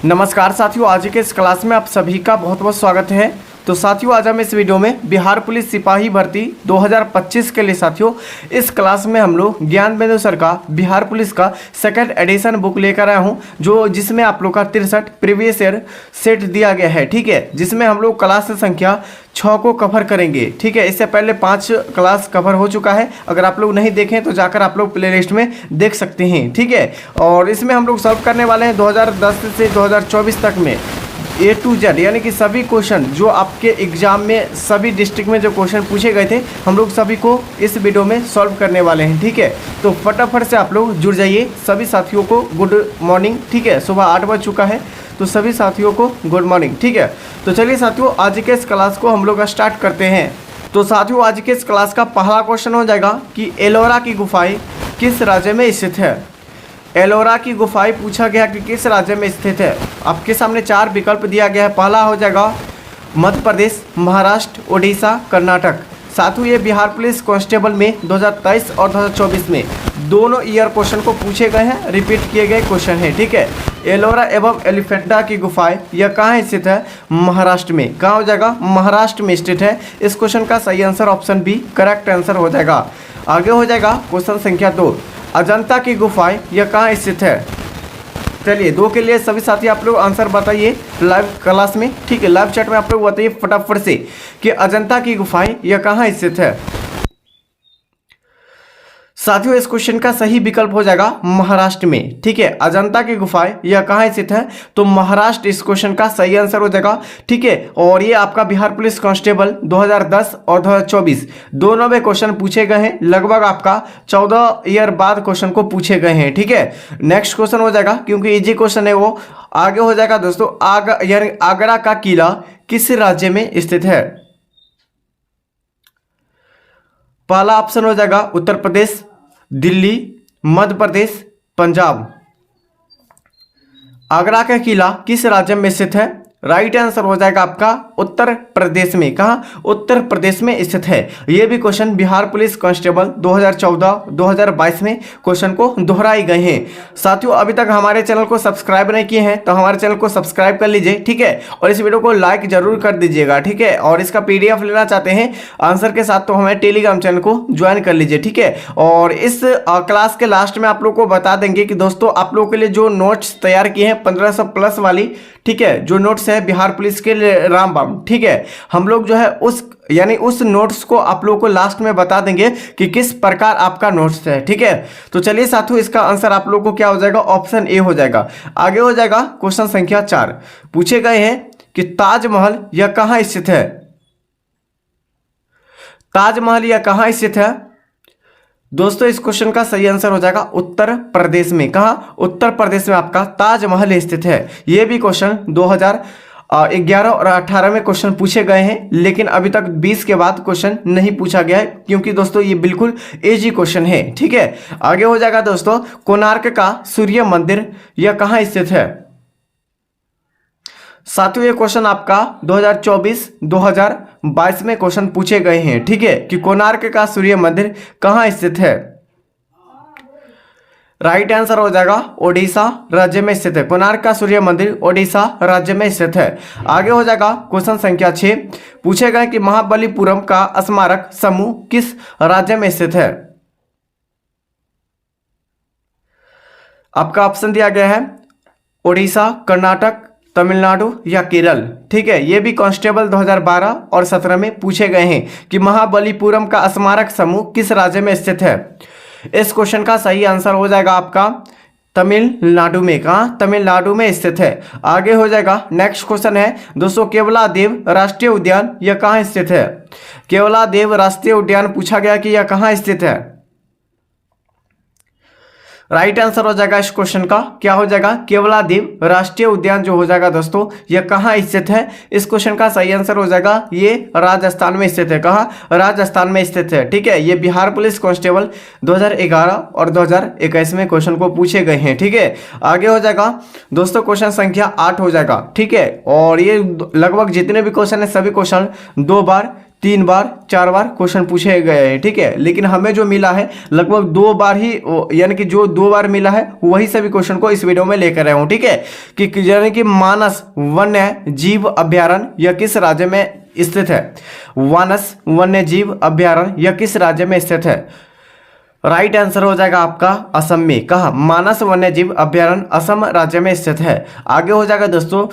नमस्कार साथियों, आज के इस क्लास में आप सभी का बहुत बहुत स्वागत है। तो साथियों, आज हम इस वीडियो में बिहार पुलिस सिपाही भर्ती 2025 के लिए साथियों इस क्लास में हम लोग ज्ञान बिंदु सर का बिहार पुलिस का सेकंड एडिशन बुक लेकर आया हूं, जिसमें आप लोग का 63 प्रीवियस ईयर सेट दिया गया है। ठीक है, जिसमें हम लोग क्लास संख्या 6 को कवर करेंगे। ठीक है, इससे पहले 5 क्लास कवर हो चुका है। अगर आप लोग नहीं देखें तो जाकर आप लोग प्ले लिस्ट में देख सकते हैं। ठीक है, और इसमें हम लोग सॉल्व करने वाले हैं 2010 से 2024 तक में A to Z, यानी कि सभी क्वेश्चन जो आपके एग्जाम में सभी डिस्ट्रिक्ट में जो क्वेश्चन पूछे गए थे हम लोग सभी को इस वीडियो में सॉल्व करने वाले हैं। ठीक है, तो फटाफट से आप लोग जुड़ जाइए। सभी साथियों को गुड मॉर्निंग। ठीक है, सुबह 8 बज चुका है, तो सभी साथियों को गुड मॉर्निंग। ठीक है, तो चलिए साथियों आज के इस क्लास को हम लोग स्टार्ट करते हैं। तो साथियों आज के इस क्लास का पहला क्वेश्चन हो जाएगा कि एलोरा की गुफाएं किस राज्य में स्थित है। एलोरा की गुफाएं पूछा गया कि किस राज्य में स्थित है। आपके सामने 4 विकल्प दिया गया है। पहला हो जाएगा मध्य प्रदेश, महाराष्ट्र, उड़ीसा, कर्नाटक। साथियों ये बिहार पुलिस कांस्टेबल में 2023 और 2024 में दोनों ईयर क्वेश्चन को पूछे गए हैं, रिपीट किए गए क्वेश्चन है। ठीक है, एलोरा एवं एलिफेंटा की गुफाएं यह कहाँ स्थित है? महाराष्ट्र में। कहाँ हो जाएगा? महाराष्ट्र में स्थित है। इस क्वेश्चन का सही answer option B correct answer हो जाएगा। आगे हो जाएगा क्वेश्चन संख्या 2, अजंता की गुफाएं यह कहाँ स्थित है। चलिए 2 के लिए सभी साथी आप लोग आंसर बताइए लाइव क्लास में। ठीक है, लाइव चैट में आप लोग बताइए फटाफट से कि अजंता की गुफाएं यह कहाँ स्थित है। साथियों इस क्वेश्चन का सही विकल्प हो जाएगा महाराष्ट्र में। ठीक है, अजंता की गुफाएं यह कहाँ स्थित है, तो महाराष्ट्र इस क्वेश्चन का सही आंसर हो जाएगा। ठीक है, और ये आपका बिहार पुलिस कांस्टेबल 2010 और 2024 दोनों में क्वेश्चन पूछे गए हैं। लगभग आपका 14 ईयर बाद क्वेश्चन को पूछे गए हैं। ठीक है, नेक्स्ट क्वेश्चन हो जाएगा, क्योंकि इजी क्वेश्चन है वो। आगे हो जाएगा दोस्तों, आगरा का किला किस राज्य में स्थित है। पहला ऑप्शन हो जाएगा उत्तर प्रदेश, दिल्ली, मध्य प्रदेश, पंजाब। आगरा का किला किस राज्य में स्थित है? राइट आंसर हो जाएगा आपका उत्तर प्रदेश में। कहाँ? उत्तर प्रदेश में स्थित है। यह भी क्वेश्चन बिहार पुलिस कांस्टेबल 2014-2022 में क्वेश्चन को दोहराए गए हैं। साथियों अभी तक हमारे चैनल को सब्सक्राइब नहीं किए हैं तो हमारे चैनल को सब्सक्राइब कर लीजिए। ठीक है, और इस वीडियो को लाइक जरूर कर दीजिएगा। ठीक है, और इसका PDF लेना चाहते हैं आंसर के साथ तो हमारे टेलीग्राम चैनल को ज्वाइन कर लीजिए। ठीक है, और इस क्लास के लास्ट में आप लोग को बता देंगे कि दोस्तों आप लोगों के लिए जो नोट्स तैयार किए हैं 1500 प्लस वाली, ठीक है, जो नोट्स है बिहार पुलिस के लिए रामबाण। ठीक है, हम लोग जो है उस नोट्स को आप लोगों को लास्ट में बता देंगे कि किस प्रकार आपका नोट्स है। ठीक है, तो चलिए साथियों इसका आंसर आप लोगों को क्या हो जाएगा? ऑप्शन ए हो जाएगा। आगे हो जाएगा क्वेश्चन संख्या 4, पूछे गए हैं कि ताजमहल यह कहां स्थित है। ताजमहल यह कहां स्थित है दोस्तों? इस क्वेश्चन का सही आंसर हो जाएगा उत्तर प्रदेश में। कहाँ? उत्तर प्रदेश में आपका ताजमहल स्थित है। यह भी क्वेश्चन 2011 और 18 में क्वेश्चन पूछे गए हैं, लेकिन अभी तक 20 के बाद क्वेश्चन नहीं पूछा गया है, क्योंकि दोस्तों ये बिल्कुल इजी क्वेश्चन है। ठीक है, आगे हो जाएगा दोस्तों, कोणार्क का सूर्य मंदिर यह कहाँ स्थित है। साथियों ये क्वेश्चन आपका 2024-2022 में क्वेश्चन पूछे गए हैं। ठीक है, कि कोणार्क का सूर्य मंदिर कहाँ स्थित है। राइट आंसर हो जाएगा ओडिशा राज्य में स्थित है। कोणार्क का सूर्य मंदिर ओडिशा राज्य में स्थित है। आगे हो जाएगा क्वेश्चन संख्या 6, पूछे गए कि महाबलीपुरम का स्मारक समूह किस राज्य में स्थित है। आपका ऑप्शन दिया गया है ओडिशा, कर्नाटक, तमिलनाडु या केरल। ठीक है, ये भी कांस्टेबल 2012 और 17 में पूछे गए हैं कि महाबलीपुरम का स्मारक समूह किस राज्य में स्थित है। इस क्वेश्चन का सही आंसर हो जाएगा आपका तमिलनाडु में। कहाँ? तमिलनाडु में स्थित है। आगे हो जाएगा नेक्स्ट क्वेश्चन है दोस्तों, केवलादेव राष्ट्रीय उद्यान यह कहाँ स्थित है। केवलादेव राष्ट्रीय उद्यान पूछा गया कि यह कहाँ स्थित है। राइट आंसर हो जाएगा इस क्वेश्चन का क्या हो जाएगा? केवलादेव राष्ट्रीय उद्यान जो हो जाएगा दोस्तों यह कहाँ स्थित है। इस क्वेश्चन का सही आंसर हो जाएगा ये राजस्थान में स्थित है। कहाँ? राजस्थान में स्थित है। ठीक है, ये बिहार पुलिस कांस्टेबल 2011 और 2021 में क्वेश्चन को पूछे गए हैं। ठीक है, आगे हो जाएगा दोस्तों क्वेश्चन संख्या 8 हो जाएगा। ठीक है, और ये लगभग जितने भी क्वेश्चन है सभी क्वेश्चन 2 बार 3 बार 4 बार क्वेश्चन पूछे गए हैं, ठीक है। लेकिन हमें जो मिला है लगभग 2 बार ही, यानी कि जो 2 बार मिला है वही सभी क्वेश्चन को इस वीडियो में लेकर आया हूँ, ठीक है। कि यानी कि मानस वन्य जीव अभ्यारण्य यह किस राज्य में स्थित है? मानस वन्य जीव अभ्यारण्य यह किस राज्य में स्थित है? राइट आंसर हो जाएगा आपका असम में। कहा? मानस वन्य जीव अभ्यारण्य असम राज्य में स्थित है। आगे हो जाएगा दोस्तों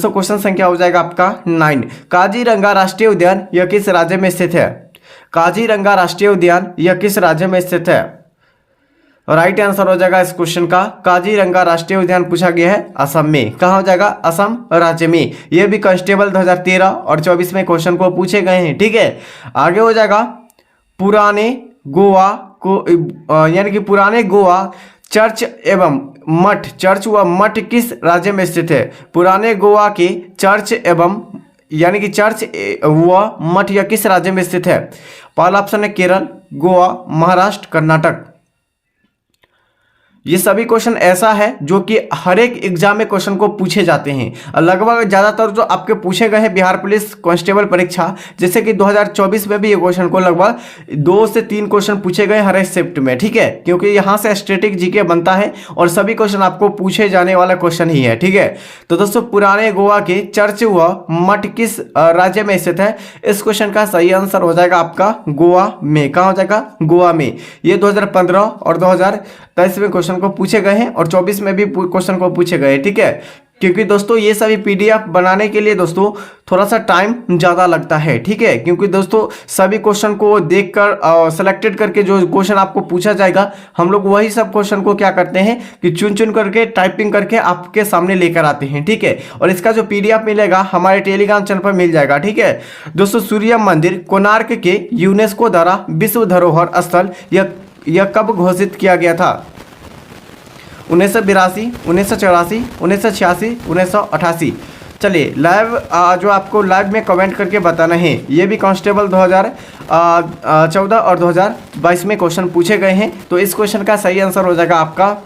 क्वेश्चन संख्या हो जाएगा आपका 9। काजीरंगा राष्ट्रीय उद्यान यह किस राज्य में स्थित है? काजीरंगा राष्ट्रीय उद्यान यह किस राज्य में स्थित है? राइट आंसर हो जाएगा इस क्वेश्चन का काजीरंगा राष्ट्रीय उद्यान पूछा गया है असम में। कहाँ हो जाएगा? असम राज्य में। यह भी कांस्टेबल 2013 और 24 में क्वेश्चन को पूछे गए हैं, ठीक है। आगे हो जाएगा पुराने गोवा को, यानी कि पुराने गोवा चर्च एवं मठ, चर्च व मठ किस राज्य में स्थित है? पुराने गोवा के चर्च एवं यानी कि चर्च व मठ यह किस राज्य में स्थित है? पहला ऑप्शन है केरल, गोवा, महाराष्ट्र, कर्नाटक। ये सभी क्वेश्चन ऐसा है जो कि हर एक एग्जाम में क्वेश्चन को पूछे जाते हैं। लगभग ज़्यादातर जो आपके पूछे गए हैं बिहार पुलिस कांस्टेबल परीक्षा, जैसे कि 2024 में भी ये क्वेश्चन को लगभग 2 से 3 क्वेश्चन पूछे गए हर एक शिफ्ट में, ठीक है। क्योंकि यहाँ से स्टैटिक जीके बनता है और सभी क्वेश्चन आपको पूछे जाने वाला क्वेश्चन ही है, ठीक है। तो दोस्तों पुराने गोवा के चर्च व मठ किस राज्य में स्थित है? इस क्वेश्चन का सही आंसर हो जाएगा आपका गोवा में। कहाँ हो जाएगा? गोवा में। ये 2015 और 2023 में क्वेश्चन को पूछे गए हैं और 24 में भी क्वेश्चन को पूछे गए, ठीक है। क्योंकि दोस्तों ये सभी पीडीएफ बनाने के लिए दोस्तों थोड़ा सा टाइम ज़्यादा लगता है, ठीक है। क्योंकि दोस्तों सभी क्वेश्चन को देखकर सेलेक्टेड करके जो क्वेश्चन आपको पूछा जाएगा, हम लोग वही सब क्वेश्चन को क्या करते हैं कि चुन चुन करके टाइपिंग करके आपके सामने लेकर आते हैं, ठीक है। और इसका जो पीडीएफ मिलेगा हमारे टेलीग्राम चैनल पर मिल जाएगा, ठीक है। दोस्तों सूर्य मंदिर कोणार्क के यूनेस्को द्वारा विश्व धरोहर स्थल यह कब घोषित किया गया था? 1982, 1984, 1986, 1988। चलिए लाइव जो आपको लाइव में कमेंट करके बताना है। ये भी कांस्टेबल 2014 और 2022 में क्वेश्चन पूछे गए हैं। तो इस क्वेश्चन का सही आंसर हो जाएगा आपका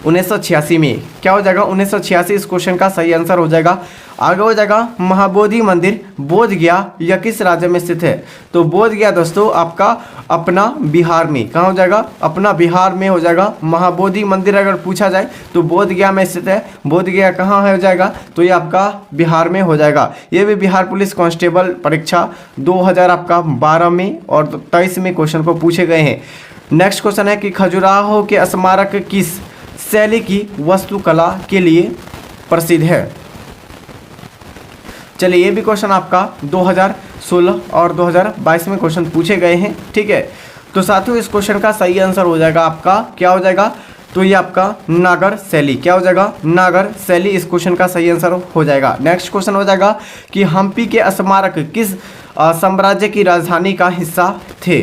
1986 में। क्या हो जाएगा? 1986 इस क्वेश्चन का सही आंसर हो जाएगा। आगे हो जाएगा महाबोधि मंदिर बोध गया यह किस राज्य में स्थित है? तो बोध गया दोस्तों आपका अपना बिहार में। कहाँ हो जाएगा? अपना बिहार में हो जाएगा। महाबोधि मंदिर अगर पूछा जाए तो बोध गया में स्थित है। बोध गया कहाँ हो जाएगा? तो ये आपका बिहार में हो जाएगा। ये भी बिहार पुलिस कांस्टेबल परीक्षा 2012 में और 23 में क्वेश्चन को पूछे गए हैं। नेक्स्ट क्वेश्चन है कि खजुराहो के स्मारक किस शैली की वास्तुकला के लिए प्रसिद्ध है? चलिए ये भी क्वेश्चन आपका 2016 और 2022 में क्वेश्चन पूछे गए हैं, ठीक है। तो साथियों इस क्वेश्चन का सही आंसर हो जाएगा आपका, क्या हो जाएगा? तो ये आपका नागर शैली। क्या हो जाएगा? नागर शैली इस क्वेश्चन का सही आंसर हो जाएगा। नेक्स्ट क्वेश्चन हो जाएगा कि हम्पी के स्मारक किस साम्राज्य की राजधानी का हिस्सा थे?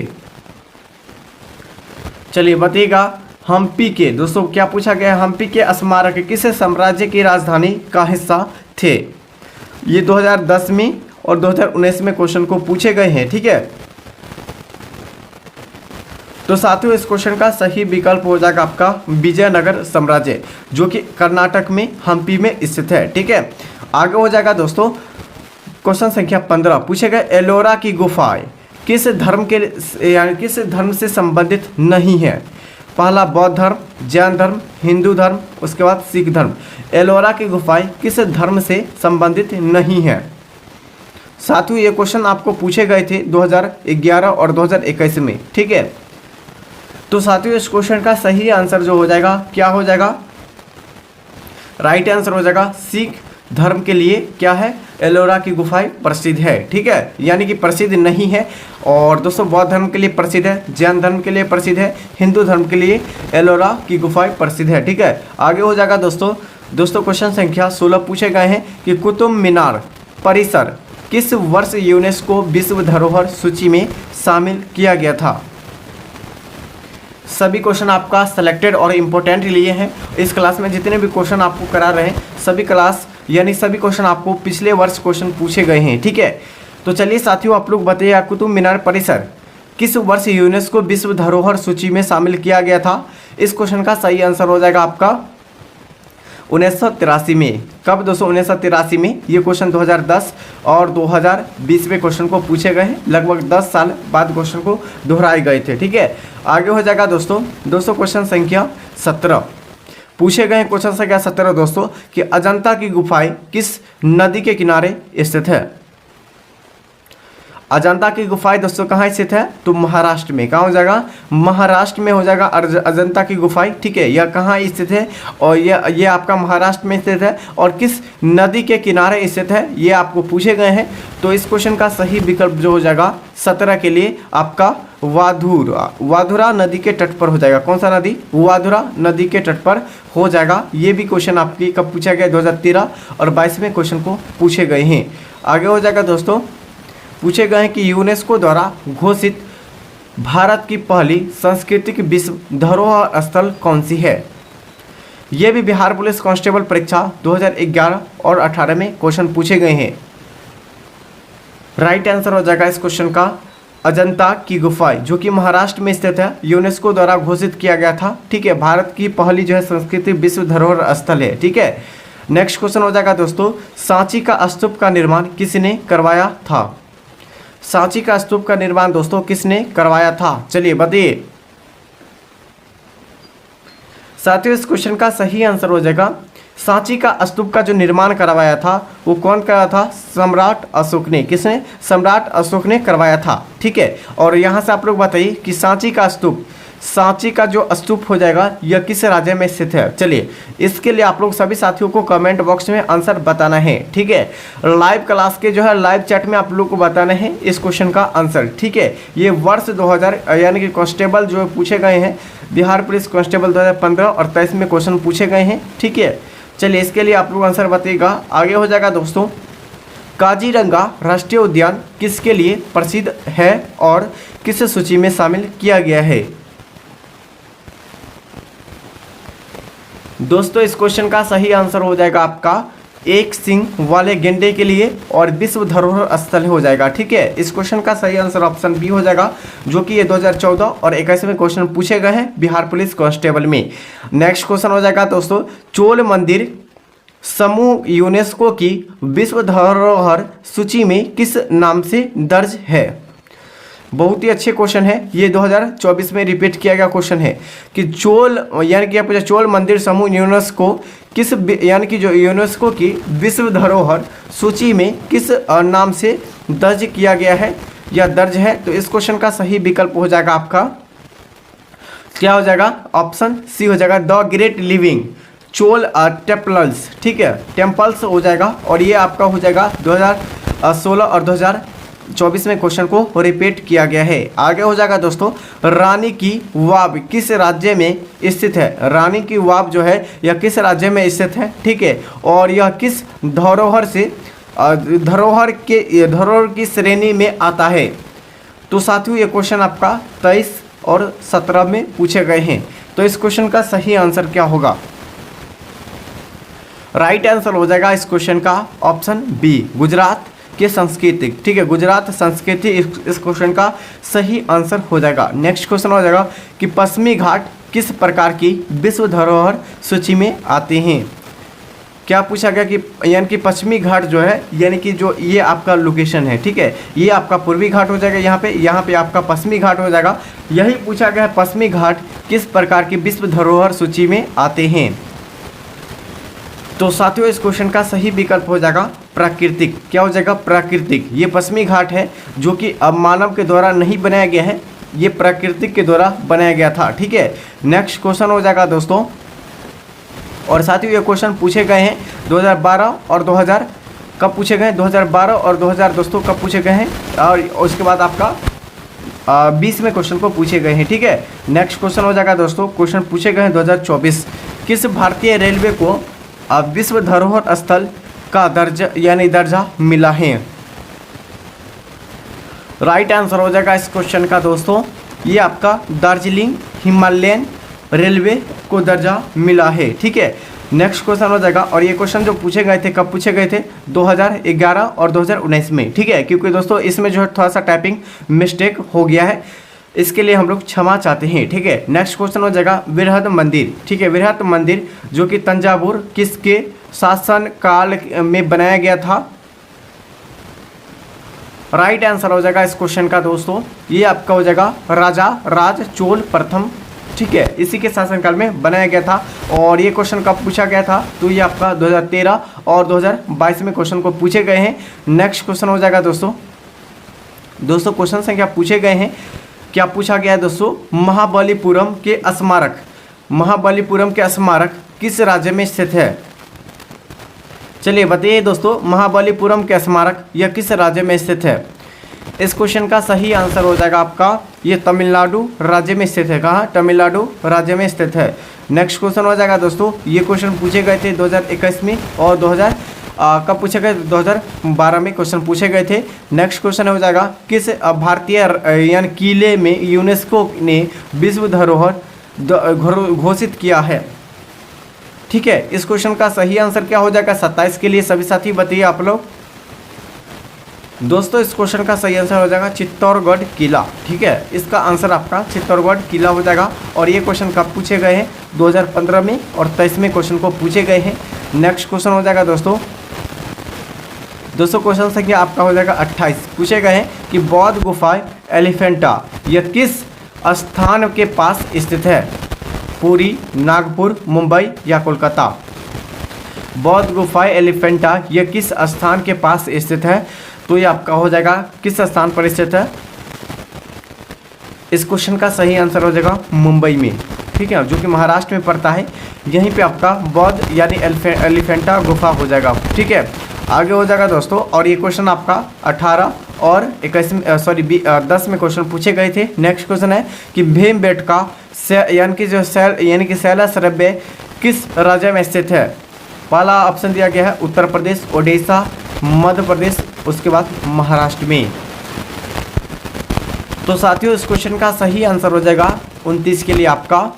चलिए बताइएगा। हम्पी के दोस्तों क्या पूछा गया? हम्पी के स्मारक किस साम्राज्य की राजधानी का हिस्सा थे? ये 2010 में और 2019 में क्वेश्चन को पूछे गए हैं, ठीक है। तो साथियों इस क्वेश्चन का सही विकल्प हो जाएगा आपका विजयनगर साम्राज्य, जो कि कर्नाटक में हम्पी में स्थित है, ठीक है। आगे हो जाएगा दोस्तों क्वेश्चन संख्या 15 पूछे गए एलोरा की गुफाएं किस धर्म के यानी किस धर्म से संबंधित नहीं है? पहला बौद्ध धर्म, जैन धर्म, हिंदू धर्म, उसके बाद सिख धर्म। एलोरा की गुफाएं किस धर्म से संबंधित नहीं है? साथियों ये क्वेश्चन आपको पूछे गए थे 2011 और 2021 में, ठीक है। तो साथियों इस क्वेश्चन का सही आंसर जो हो जाएगा क्या हो जाएगा? राइट आंसर हो जाएगा सिख धर्म के लिए क्या है? एलोरा की गुफाएं प्रसिद्ध है, ठीक है। यानी कि प्रसिद्ध नहीं है। और दोस्तों बौद्ध धर्म के लिए प्रसिद्ध है, जैन धर्म के लिए प्रसिद्ध है, हिंदू धर्म के लिए एलोरा की गुफाएं प्रसिद्ध है, ठीक है। आगे हो जाएगा दोस्तों क्वेश्चन संख्या 16 पूछे गए हैं कि कुतुब मीनार परिसर किस वर्ष यूनेस्को विश्व धरोहर सूची में शामिल किया गया था? सभी क्वेश्चन आपका सिलेक्टेड और इम्पोर्टेंट लिए हैं। इस क्लास में जितने भी क्वेश्चन आपको करा रहे हैं सभी क्वेश्चन आपको पिछले वर्ष क्वेश्चन पूछे गए हैं, ठीक है। तो चलिए साथियों आप लोग बताइए कुतुब मीनार परिसर किस वर्ष यूनेस्को विश्व धरोहर सूची में शामिल किया गया था? इस क्वेश्चन का सही आंसर हो जाएगा आपका 1983 में। कब दोस्तों 1983 में। ये क्वेश्चन 2010 और 2020 में क्वेश्चन को पूछे गए हैं, लगभग 10 साल बाद क्वेश्चन को दोहराए गए थे। ठीक है, आगे हो जाएगा दोस्तों क्वेश्चन संख्या 17 पूछे गए हैं। क्वेश्चन संख्या 17 दोस्तों कि अजंता की गुफाएं किस नदी के किनारे स्थित है। अजंता की गुफाएं दोस्तों कहाँ स्थित है, तो महाराष्ट्र में। कहाँ हो जाएगा, महाराष्ट्र में हो जाएगा अजंता की गुफाएं। ठीक है, यह कहाँ स्थित है, और ये आपका महाराष्ट्र में स्थित है, और किस नदी के किनारे स्थित है, ये आपको पूछे गए हैं। तो इस क्वेश्चन का सही विकल्प जो हो जाएगा 17 के लिए आपका वाधुरा नदी के तट पर हो जाएगा। कौन सा नदी, वाधुरा नदी के तट पर हो जाएगा। ये भी क्वेश्चन आपकी कब पूछा गया, 2013 और 22 में क्वेश्चन को पूछे गए हैं। आगे हो जाएगा दोस्तों, पूछे गए हैं कि यूनेस्को द्वारा घोषित भारत की पहली सांस्कृतिक विश्व धरोहर स्थल कौन सी है। ये भी बिहार पुलिस कांस्टेबल परीक्षा 2011 और 18 में क्वेश्चन पूछे गए हैं। राइट आंसर हो जाएगा इस क्वेश्चन का अजंता की गुफाएं, जो कि महाराष्ट्र में स्थित है, यूनेस्को द्वारा घोषित किया गया था। ठीक है, भारत की पहली जो है सांस्कृतिक विश्व धरोहर स्थल है। ठीक है, नेक्स्ट क्वेश्चन हो जाएगा दोस्तों, सांची का स्तूप का निर्माण किसने करवाया था। सांची का स्तूप का निर्माण दोस्तों किसने करवाया था, चलिए बताइए साथियों। इस क्वेश्चन का सही आंसर हो जाएगा सांची का स्तूप का जो निर्माण करवाया था वो कौन कराया था, सम्राट अशोक ने। किसने, सम्राट अशोक ने करवाया था। ठीक है, और यहाँ से आप लोग बताइए कि सांची का जो स्तूप हो जाएगा यह किस राज्य में स्थित है। चलिए इसके लिए आप लोग सभी साथियों को कमेंट बॉक्स में आंसर बताना है। ठीक है, लाइव क्लास के जो है लाइव चैट में आप लोग को बताना है इस क्वेश्चन का आंसर। ठीक है, ये वर्ष 2000 यानी कि कांस्टेबल जो पूछे गए हैं, बिहार पुलिस कांस्टेबल 2015 और 23 में क्वेश्चन पूछे गए हैं। ठीक है, चलिए इसके लिए आप लोग आंसर बताइएगा। आगे हो जाएगा दोस्तों, काजीरंगा राष्ट्रीय उद्यान किसके लिए प्रसिद्ध है और किस सूची में शामिल किया गया है। दोस्तों इस क्वेश्चन का सही आंसर हो जाएगा आपका एक सिंग वाले गेंडे के लिए और विश्व धरोहर स्थल हो जाएगा। ठीक है, इस क्वेश्चन का सही आंसर ऑप्शन बी हो जाएगा, जो कि ये 2014 और 21 में क्वेश्चन पूछे गए हैं बिहार पुलिस कांस्टेबल में। नेक्स्ट क्वेश्चन हो जाएगा दोस्तों, चोल मंदिर समूह यूनेस्को की विश्व धरोहर सूची में किस नाम से दर्ज है। बहुत ही अच्छे क्वेश्चन है, ये 2024 में रिपीट किया गया क्वेश्चन है कि चोल यानी कि आप चोल मंदिर समूह यूनेस्को किस यानी कि जो यूनेस्को की विश्व धरोहर सूची में किस नाम से दर्ज किया गया है या दर्ज है। तो इस क्वेश्चन का सही विकल्प हो जाएगा आपका क्या हो जाएगा, ऑप्शन सी हो जाएगा, the great living Chola temples. ठीक है, टेम्पल्स हो जाएगा, और ये आपका हो जाएगा 2016 और 2024 में क्वेश्चन को रिपीट किया गया है। आगे हो जाएगा दोस्तों, रानी की वाव किस राज्य में स्थित है। रानी की वाव जो है यह किस राज्य में स्थित है। ठीक है, और यह किस धरोहर से धरोहर की श्रेणी में आता है। तो साथियों ये क्वेश्चन आपका 23 और 17 में पूछे गए हैं। तो इस क्वेश्चन का सही आंसर क्या होगा, राइट आंसर हो जाएगा इस क्वेश्चन का ऑप्शन बी, गुजरात के सांस्कृतिक। ठीक है, गुजरात संस्कृति इस क्वेश्चन का सही आंसर हो जाएगा। नेक्स्ट क्वेश्चन हो जाएगा कि पश्चिमी घाट किस प्रकार की विश्व धरोहर सूची में आते हैं। क्या पूछा गया कि यानी कि पश्चिमी घाट जो है यानी कि जो ये आपका लोकेशन है। ठीक है, ये आपका पूर्वी घाट हो जाएगा, यहाँ पे आपका पश्चिमी घाट हो जाएगा। यही पूछा गया है पश्चिमी घाट किस प्रकार की विश्व धरोहर सूची में आते हैं। तो साथियों इस क्वेश्चन का सही विकल्प हो जाएगा प्राकृतिक। क्या हो जाएगा, प्राकृतिक। ये पश्चिमी घाट है जो कि अब मानव के द्वारा नहीं बनाया गया है, ये प्राकृतिक के द्वारा बनाया गया था। ठीक है, नेक्स्ट क्वेश्चन हो जाएगा दोस्तों, और साथियों ये क्वेश्चन पूछे गए हैं 2012 और 2000 कब पूछे गए हैं, 2012 और 2000 दोस्तों कब पूछे गए हैं, और उसके बाद आपका 20 में क्वेश्चन को पूछे गए हैं। ठीक है, नेक्स्ट क्वेश्चन हो जाएगा दोस्तों, क्वेश्चन पूछे गए हैं 2024 किस भारतीय रेलवे को विश्व धरोहर स्थल का दर्जा मिला है। राइट आंसर हो जाएगा इस क्वेश्चन का दोस्तों, ये आपका दार्जिलिंग हिमालयन रेलवे को दर्जा मिला है। ठीक है, नेक्स्ट क्वेश्चन हो जाएगा, और ये क्वेश्चन जो पूछे गए थे कब पूछे गए थे, 2011 और 2019 में। ठीक है, क्योंकि दोस्तों इसमें जो है थोड़ा सा टाइपिंग मिस्टेक हो गया है, इसके लिए हम लोग क्षमा चाहते हैं। ठीक है, नेक्स्ट क्वेश्चन हो जाएगा बृहद मंदिर। ठीक है, बृहद मंदिर जो कि तंजावुर किसके शासन काल में बनाया गया था? राइट आंसर हो जाएगा इस क्वेश्चन का दोस्तों, ये आपका हो जाएगा राजा राज चोल प्रथम, ठीक है, इसी के शासनकाल में बनाया गया था। और ये क्वेश्चन कब पूछा गया था? तो ये आपका 2013 और 2022 में क्वेश्चन को पूछे गए हैं। नेक्स्ट क्वेश्चन हो जाएगा दोस्तों क्वेश्चन संख्या पूछे गए हैं, क्या पूछा गया है दोस्तों? महाबलीपुरम के स्मारक किस राज्य में स्थित है? चलिए बताइए दोस्तों, महाबलीपुरम के स्मारक यह किस राज्य में स्थित है? इस क्वेश्चन का सही आंसर हो जाएगा आपका, ये तमिलनाडु राज्य में स्थित है। कहाँ? तमिलनाडु राज्य में स्थित है। नेक्स्ट क्वेश्चन हो जाएगा दोस्तों, ये क्वेश्चन पूछे गए थे 2021 में और कब पूछे गए? 2012 में क्वेश्चन पूछे गए थे। नेक्स्ट क्वेश्चन हो जाएगा, किस भारतीय यानी किले में यूनेस्को ने विश्व धरोहर घोषित किया है? ठीक है, इस क्वेश्चन का सही आंसर क्या हो जाएगा? 27 के लिए सभी साथी बताइए आप लोग। दोस्तों इस क्वेश्चन का सही आंसर हो जाएगा चित्तौड़गढ़ किला, ठीक है, इसका आंसर आपका चित्तौड़गढ़ किला हो जाएगा। और ये क्वेश्चन कब पूछे गए हैं? 2015 में और 23 में क्वेश्चन को पूछे गए हैं। नेक्स्ट क्वेश्चन हो जाएगा दोस्तों क्वेश्चन संख्या आपका हो जाएगा 28, पूछे गए हैं कि बौद्ध गुफा एलिफेंटा यह किस स्थान के पास स्थित है? पुरी, नागपुर, मुंबई या कोलकाता? बौद्ध गुफा एलिफेंटा यह किस स्थान के पास स्थित है? तो ये आपका हो जाएगा किस स्थान पर स्थित है? इस क्वेश्चन का सही आंसर हो जाएगा मुंबई में, ठीक है, जो कि महाराष्ट्र में पड़ता है। यहीं पे आपका बौद्ध यानी एलिफेंटा गुफा हो जाएगा, ठीक है। आगे हो जाएगा दोस्तों, और ये क्वेश्चन आपका 18 और 21 में 10 में क्वेश्चन पूछे गए थे। नेक्स्ट क्वेश्चन है कि भीमबेटका यानी कि शैलश्रव्य किस राज्य में स्थित है? पहला ऑप्शन दिया गया है उत्तर प्रदेश, ओडिशा, मध्य प्रदेश, उसके बाद महाराष्ट्र में। तो साथियों इस क्वेश्चन का सही आंसर हो जाएगा 29 के लिए आपका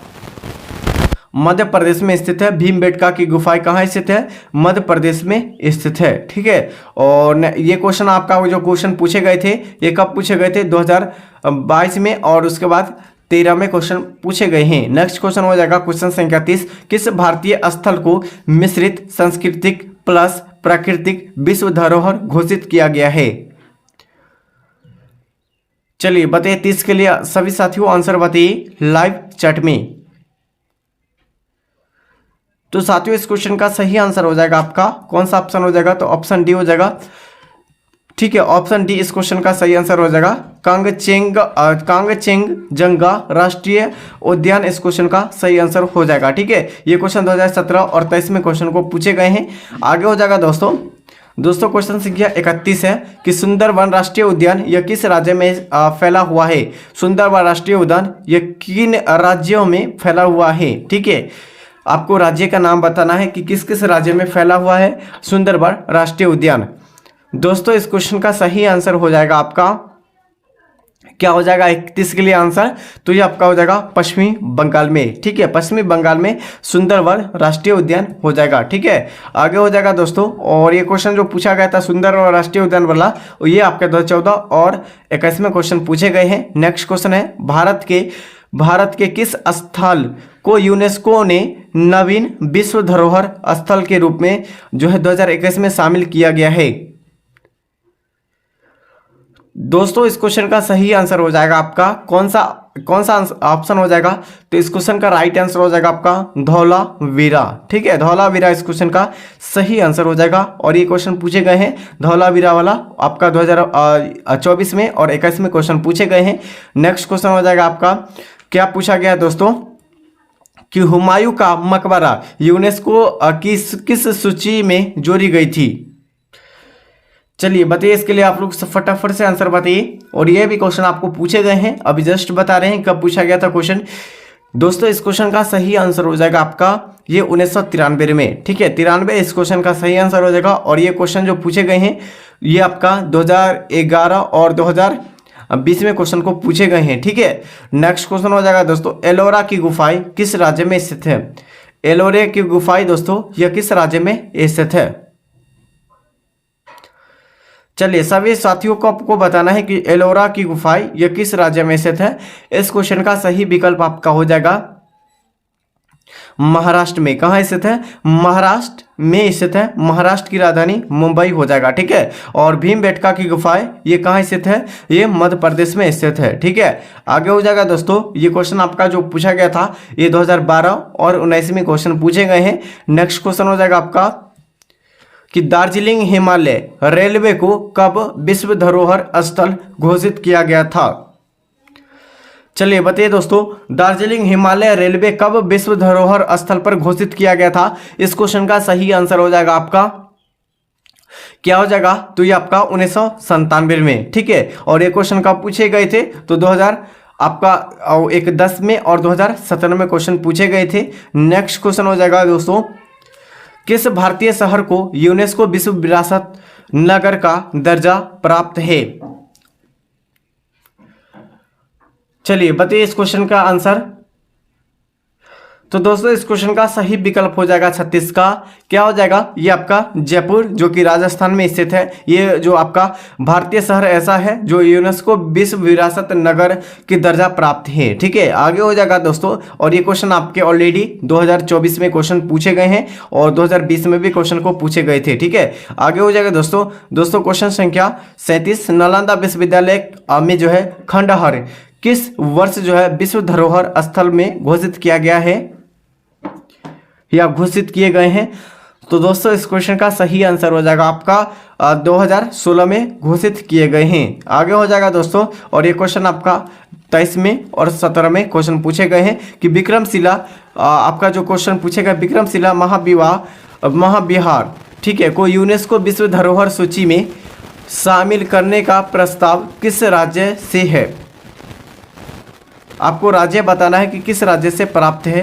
मध्य प्रदेश में स्थित है। भीमबेटका की गुफाएं कहाँ स्थित है? मध्य प्रदेश में स्थित है, ठीक है। और ये क्वेश्चन आपका जो क्वेश्चन पूछे गए थे ये कब पूछे गए थे? 2022 में और उसके बाद 13 में क्वेश्चन पूछे गए हैं। नेक्स्ट क्वेश्चन हो जाएगा क्वेश्चन संख्या 30, किस भारतीय स्थल को मिश्रित सांस्कृतिक प्लस प्राकृतिक विश्व धरोहर घोषित किया गया है? चलिए बताइए, 30 के लिए सभी साथियों आंसर बताइए लाइव चैट में। तो साथियों इस क्वेश्चन का सही आंसर हो जाएगा आपका कौन सा ऑप्शन हो जाएगा? तो ऑप्शन डी हो जाएगा, ठीक है, ऑप्शन डी इस क्वेश्चन का सही आंसर हो जाएगा। कांगचेंजंगा राष्ट्रीय उद्यान इस क्वेश्चन का सही आंसर हो जाएगा, ठीक है। ये क्वेश्चन 2017 और 23 में क्वेश्चन को पूछे गए हैं। आगे हो जाएगा दोस्तों क्वेश्चन संख्या 31 है कि सुंदरवन राष्ट्रीय उद्यान यह किस राज्य में फैला हुआ है? सुंदरवन राष्ट्रीय उद्यान यह किन राज्यों में फैला हुआ है? ठीक है, आपको राज्य का नाम बताना है कि किस किस राज्य में फैला हुआ है सुंदरवन राष्ट्रीय उद्यान। दोस्तों इस क्वेश्चन का सही आंसर हो जाएगा आपका क्या हो जाएगा? 31 के लिए आंसर, तो ये आपका हो जाएगा पश्चिमी बंगाल में, ठीक है, पश्चिमी बंगाल में सुंदरवन राष्ट्रीय उद्यान हो जाएगा, ठीक है। आगे हो जाएगा दोस्तों, और ये क्वेश्चन जो पूछा गया था सुंदरवन राष्ट्रीय उद्यान वाला, ये आपके 2014 और 21 में क्वेश्चन पूछे गए हैं। नेक्स्ट क्वेश्चन है भारत के किस स्थल को यूनेस्को ने नवीन विश्व धरोहर स्थल के रूप में जो है 2021 में शामिल किया गया है? दोस्तों इस क्वेश्चन का सही आंसर हो जाएगा आपका कौन सा ऑप्शन हो जाएगा? तो इस क्वेश्चन का राइट आंसर हो जाएगा आपका धौलावीरा, ठीक है, धौलावीरा इस क्वेश्चन का सही आंसर हो जाएगा। और ये क्वेश्चन पूछे गए हैं धौलावीरा वाला आपका 2024 में और 21 में क्वेश्चन पूछे गए हैं। नेक्स्ट क्वेश्चन हो जाएगा आपका, क्या पूछा गया है दोस्तों कि हुमायूं का मकबरा यूनेस्को की किस सूची में जोड़ी गई थी? चलिए बताइए, इसके लिए आप लोग फटाफट से आंसर बताइए। और ये भी क्वेश्चन आपको पूछे गए हैं, अभी जस्ट बता रहे हैं कब पूछा गया था क्वेश्चन। दोस्तों इस क्वेश्चन का सही आंसर हो जाएगा आपका ये 1993 में, ठीक है, 93 इस क्वेश्चन का सही आंसर हो जाएगा। और ये क्वेश्चन जो पूछे गए हैं ये आपका 2011 और 2020 में क्वेश्चन को पूछे गए हैं, ठीक है। नेक्स्ट क्वेश्चन हो जाएगा दोस्तों, एलोरा की गुफाएं किस राज्य में स्थित है? एलोरा की गुफाएं दोस्तों यह किस राज्य में स्थित है? चलिए सभी साथियों को आपको बताना है कि एलोरा की गुफाएं यह किस राज्य में स्थित है। इस क्वेश्चन का सही विकल्प आपका हो जाएगा महाराष्ट्र में। कहाँ स्थित है? महाराष्ट्र में स्थित है। महाराष्ट्र की राजधानी मुंबई हो जाएगा, ठीक है। और भीमबेटका की गुफाएं ये कहाँ स्थित है? ये मध्य प्रदेश में स्थित है, ठीक है। आगे हो जाएगा दोस्तों, ये क्वेश्चन आपका जो पूछा गया था ये 2012 और 19 में क्वेश्चन पूछे गए हैं। नेक्स्ट क्वेश्चन हो जाएगा आपका कि दार्जिलिंग हिमालय रेलवे को कब विश्व धरोहर स्थल घोषित किया गया था? चलिए बताइए दोस्तों, दार्जिलिंग हिमालय रेलवे कब विश्व धरोहर स्थल पर घोषित किया गया था? इस क्वेश्चन का सही आंसर हो जाएगा आपका, क्या हो जाएगा? तो ये आपका 1997 में, ठीक है। और ये क्वेश्चन कब पूछे गए थे? तो 2000 आपका 10 में और 2017 में क्वेश्चन पूछे गए थे। नेक्स्ट क्वेश्चन हो जाएगा दोस्तों, किस भारतीय शहर को यूनेस्को विश्व विरासत नगर का दर्जा प्राप्त है? चलिए बताइए इस क्वेश्चन का आंसर। तो दोस्तों इस क्वेश्चन का सही विकल्प हो जाएगा 36 का, क्या हो जाएगा? ये आपका जयपुर जो कि राजस्थान में स्थित है। ये जो आपका भारतीय शहर ऐसा है जो यूनेस्को विश्व विरासत नगर की दर्जा प्राप्त है, ठीक है। आगे हो जाएगा दोस्तों, और ये क्वेश्चन आपके ऑलरेडी 2024 में क्वेश्चन पूछे गए हैं और 2020 में भी क्वेश्चन को पूछे गए थे, ठीक है। आगे हो जाएगा दोस्तों क्वेश्चन संख्या 37, नालंदा विश्वविद्यालय में जो है खंडहर किस वर्ष जो है विश्व धरोहर स्थल में घोषित किया गया है या घोषित किए गए हैं? तो दोस्तों इस क्वेश्चन का सही आंसर हो जाएगा आपका 2016 में घोषित किए गए हैं। आगे हो जाएगा दोस्तों, और ये क्वेश्चन आपका 23 में और 17 में क्वेश्चन पूछे गए हैं कि विक्रमशिला आपका जो क्वेश्चन पूछेगा विक्रमशिला महाविहार, ठीक है, को यूनेस्को विश्व धरोहर सूची में शामिल करने का प्रस्ताव किस राज्य से है? आपको राज्य बताना है कि किस राज्य से प्राप्त है।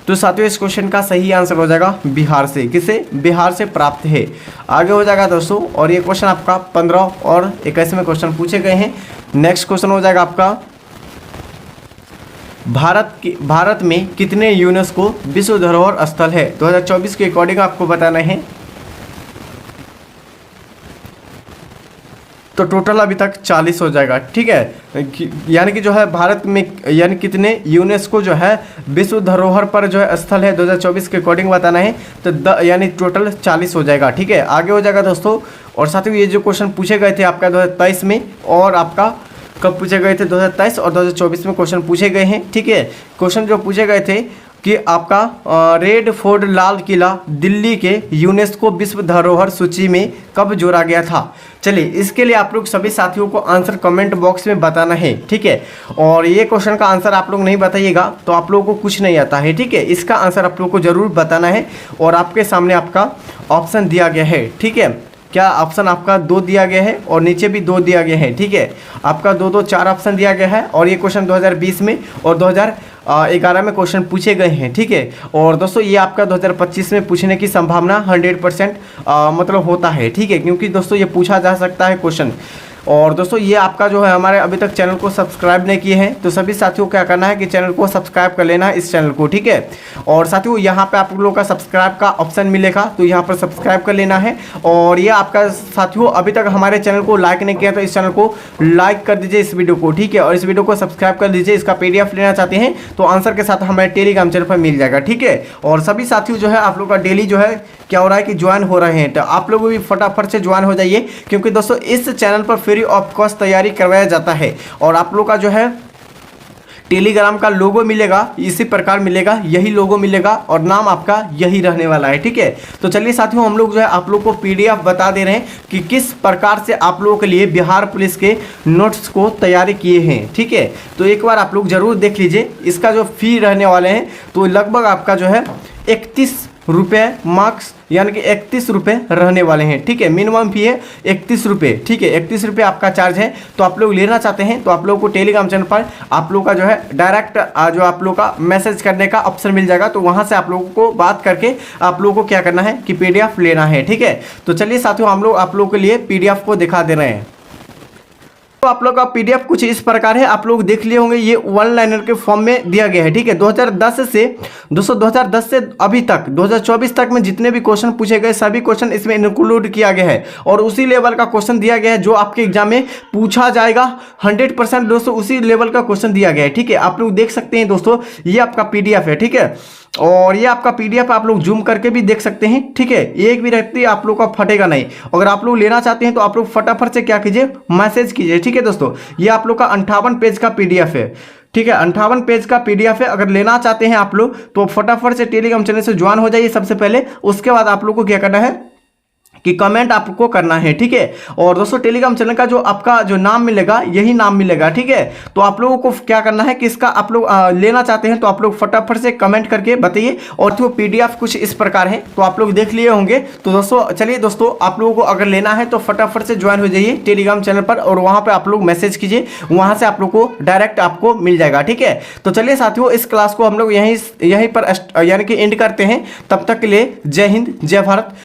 तो साथियों इस क्वेश्चन का सही आंसर हो जाएगा बिहार से। किसे? बिहार से प्राप्त है। आगे हो जाएगा दोस्तों, और ये क्वेश्चन आपका 15 और 21 में क्वेश्चन पूछे गए हैं। नेक्स्ट क्वेश्चन हो जाएगा आपका भारत में कितने यूनेस्को विश्व धरोहर स्थल है? 2024 के अकॉर्डिंग आपको बताना है। तो टोटल अभी तक 40 हो जाएगा, ठीक है। यानी कि जो है भारत में यानी कितने यूनेस्को जो है विश्व धरोहर पर जो है स्थल है 2024 के अकॉर्डिंग बताना है। तो यानी टोटल 40 हो जाएगा, ठीक है। आगे हो जाएगा दोस्तों, और साथ ही ये जो क्वेश्चन पूछे गए थे आपका 2023 में और आपका कब पूछे गए थे? 2023 और 2024 में क्वेश्चन पूछे गए हैं, ठीक है। क्वेश्चन जो पूछे गए थे कि आपका रेड फोर्ट लाल किला दिल्ली के यूनेस्को विश्व धरोहर सूची में कब जोड़ा गया था? चलिए इसके लिए आप लोग सभी साथियों को आंसर कमेंट बॉक्स में बताना है, ठीक है। और ये क्वेश्चन का आंसर आप लोग नहीं बताइएगा तो आप लोगों को कुछ नहीं आता है, ठीक है। इसका आंसर आप लोग को जरूर बताना है, और आपके सामने आपका ऑप्शन दिया गया है, ठीक है। क्या ऑप्शन आपका 2 दिया गया है और नीचे भी 2 दिया गया है, ठीक है। आपका 2 4 ऑप्शन दिया गया है, और ये क्वेश्चन 2020 में और 2011 में क्वेश्चन पूछे गए हैं, ठीक है। और दोस्तों ये आपका 2025 में पूछने की संभावना 100% मतलब होता है, ठीक है, क्योंकि दोस्तों ये पूछा जा सकता है क्वेश्चन। और दोस्तों ये आपका जो है हमारे अभी तक चैनल को सब्सक्राइब नहीं किए हैं तो सभी साथियों को क्या करना है कि चैनल को सब्सक्राइब कर लेना है, इस चैनल को, ठीक है। और साथियों यहाँ पे आप लोगों का सब्सक्राइब का ऑप्शन मिलेगा, तो यहाँ पर सब्सक्राइब कर लेना है। और ये आपका साथियों अभी तक हमारे चैनल को लाइक नहीं किया तो इस चैनल को लाइक कर दीजिए इस वीडियो को, ठीक है। और इस वीडियो को सब्सक्राइब कर दीजिए। इसका PDF लेना चाहते हैं तो आंसर के साथ हमारे टेलीग्राम चैनल पर मिल जाएगा, ठीक है। और सभी साथियों जो है आप लोग का डेली जो है क्या हो रहा है कि ज्वाइन हो रहे हैं, तो आप लोग भी फटाफट से ज्वाइन हो जाइए, क्योंकि दोस्तों इस चैनल पर फ्री ऑफ कॉस्ट तैयारी करवाया जाता है। और आप लोग का जो है टेलीग्राम का लोगो मिलेगा, इसी प्रकार मिलेगा, यही लोगो मिलेगा और नाम आपका यही रहने वाला है, ठीक है। तो चलिए साथियों हम लोग जो है आप लोग को PDF बता दे रहे हैं कि किस प्रकार से आप लोगों के लिए बिहार पुलिस के नोट्स को तैयारी किए हैं, ठीक है। तो एक बार आप लोग जरूर देख लीजिए। इसका जो फी रहने वाले हैं तो लगभग आपका जो है 31 रुपये मार्क्स यानी कि 31 रुपये रहने वाले हैं, ठीक है। मिनिमम फी है 31 रुपये, ठीक है। 31 रुपये आपका चार्ज है। तो आप लोग लेना चाहते हैं तो आप लोगों को टेलीग्राम चैनल पर आप लोग का जो है डायरेक्ट जो आप लोग का मैसेज करने का ऑप्शन मिल जाएगा, तो वहां से आप लोगों को बात करके आप लोगों को क्या करना है कि PDF लेना है, ठीक है। तो चलिए साथियों हम लोग आप लोगों के लिए PDF को दिखा दे रहे हैं। तो आप लोग का PDF कुछ इस प्रकार है, आप लोग देख लिए होंगे, ये 1 लाइनर के फॉर्म में दिया गया है, ठीक है। 2010 से दोस्तों 2010 से अभी तक 2024 तक में जितने भी क्वेश्चन पूछे गए सभी क्वेश्चन इसमें इंक्लूड किया गया है, और उसी लेवल का क्वेश्चन दिया गया है जो आपके एग्जाम में पूछा जाएगा। 100% दोस्तों उसी लेवल का क्वेश्चन दिया गया है, ठीक है। आप लोग देख सकते हैं दोस्तों, ये आपका PDF है, ठीक है। और ये आपका पीडीएफ आप लोग जूम करके भी देख सकते हैं, ठीक है। एक भी व्यक्ति आप लोग का फटेगा नहीं। अगर आप लोग लेना चाहते हैं तो आप लोग फटाफट से क्या कीजिए, मैसेज कीजिए, ठीक है दोस्तों। ये आप लोग का 58 पेज का पीडीएफ है, ठीक है, 58 पेज का पीडीएफ है। अगर लेना चाहते हैं आप लोग तो फटाफट से टेलीग्राम चैनल से ज्वाइन हो जाइए सबसे पहले। उसके बाद आप लोग को क्या करना है कि कमेंट आपको करना है, ठीक है। और दोस्तों टेलीग्राम चैनल का जो आपका जो नाम मिलेगा यही नाम मिलेगा, ठीक है। तो आप लोगों को क्या करना है कि इसका आप लोग लेना चाहते हैं तो आप लोग फटाफट से कमेंट करके बताइए। और तो पीडीएफ कुछ इस प्रकार है, तो आप लोग देख लिए होंगे। तो दोस्तों चलिए दोस्तों, आप लोगों को अगर लेना है तो फटाफट से ज्वाइन हो जाइए टेलीग्राम चैनल पर, और वहाँ पर आप लोग मैसेज कीजिए, वहाँ से आप लोग को डायरेक्ट आपको मिल जाएगा, ठीक है। तो चलिए साथियों, इस क्लास को हम लोग यहीं पर यानी कि एंड करते हैं। तब तक के लिए जय हिंद, जय भारत।